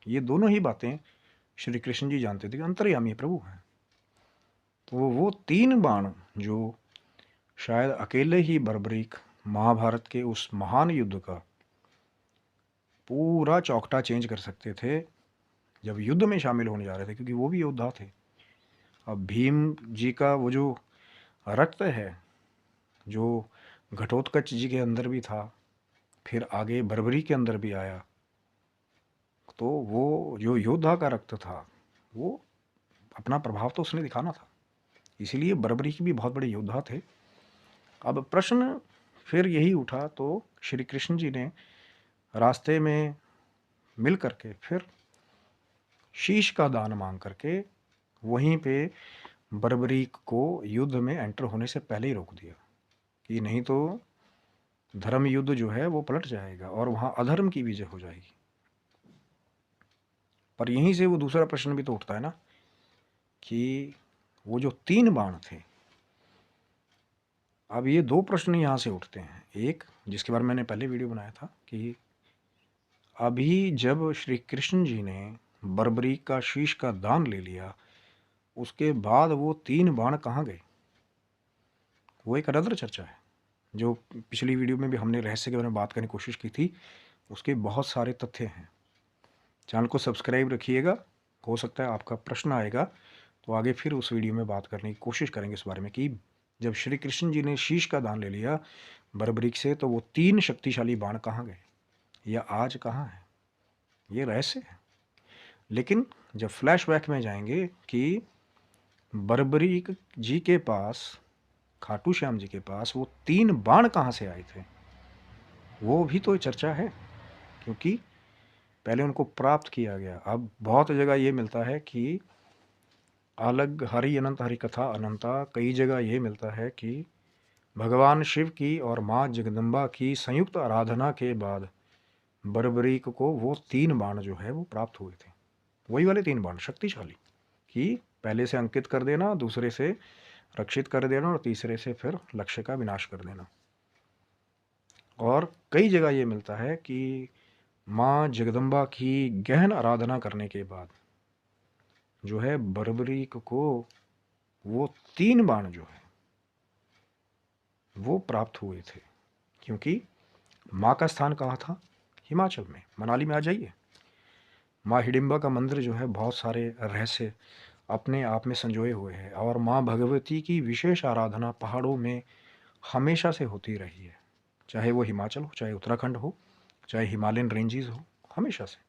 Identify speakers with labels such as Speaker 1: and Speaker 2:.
Speaker 1: ये दोनों ही बातें श्री कृष्ण जी जानते थे कि अंतर्यामी प्रभु हैं। तो वो 3 बाण जो शायद अकेले ही बर्बरीक महाभारत के उस महान युद्ध का पूरा चौकटा चेंज कर सकते थे जब युद्ध में शामिल होने जा रहे थे, क्योंकि वो भी योद्धा थे। अब भीम जी का वो जो रक्त है, जो घटोत्कच जी के अंदर भी था, फिर आगे बर्बरी के अंदर भी आया, तो वो जो योद्धा का रक्त था वो अपना प्रभाव तो उसने दिखाना था। इसीलिए बर्बरी के भी बहुत बड़े योद्धा थे। अब प्रश्न फिर यही उठा, तो श्री कृष्ण जी ने रास्ते में मिल करके फिर शीश का दान मांग करके वहीं पे बर्बरीक को युद्ध में एंटर होने से पहले ही रोक दिया कि नहीं तो धर्म युद्ध जो है वो पलट जाएगा और वहां अधर्म की विजय हो जाएगी। पर यहीं से वो दूसरा प्रश्न भी तो उठता है ना कि वो जो 3 बाण थे, अब ये 2 प्रश्न यहां से उठते हैं। एक जिसके बारे में मैंने पहले वीडियो बनाया था कि अभी जब श्री कृष्ण जी ने बर्बरीक का शीश का दान ले लिया, उसके बाद वो 3 बाण कहाँ गए, वो एक अनदर चर्चा है। जो पिछली वीडियो में भी हमने रहस्य के बारे में बात करने की कोशिश की थी, उसके बहुत सारे तथ्य हैं। चैनल को सब्सक्राइब रखिएगा, हो सकता है आपका प्रश्न आएगा तो आगे फिर उस वीडियो में बात करने की कोशिश करेंगे इस बारे में कि जब श्री कृष्ण जी ने शीश का दान ले लिया बर्बरीक से, तो वो 3 शक्तिशाली बाण कहाँ गए या आज कहाँ है, ये रहस्य है। लेकिन जब फ्लैशबैक में जाएंगे कि बर्बरीक जी के पास, खाटू श्याम जी के पास वो 3 बाण कहाँ से आए थे, वो भी तो चर्चा है। क्योंकि पहले उनको प्राप्त किया गया। अब बहुत जगह ये मिलता है कि अलग हरि अनंत हरि कथा अनंता, कई जगह ये मिलता है कि भगवान शिव की और माँ जगदम्बा की संयुक्त आराधना के बाद बर्बरीक को वो 3 बाण जो है वो प्राप्त हुए थे। वही वाले 3 बाण शक्तिशाली, कि पहले से अंकित कर देना, दूसरे से रक्षित कर देना और तीसरे से फिर लक्ष्य का विनाश कर देना। और कई जगह ये मिलता है कि माँ जगदम्बा की गहन आराधना करने के बाद जो है बर्बरीक को वो 3 बाण जो है वो प्राप्त हुए थे। क्योंकि माँ का स्थान कहाँ था, हिमाचल में, मनाली में आ जाइए। माँ हिडिंबा का मंदिर जो है बहुत सारे रहस्य अपने आप में संजोए हुए हैं और माँ भगवती की विशेष आराधना पहाड़ों में हमेशा से होती रही है, चाहे वो हिमाचल हो, चाहे उत्तराखंड हो, चाहे हिमालयन रेंजेस हो, हमेशा से।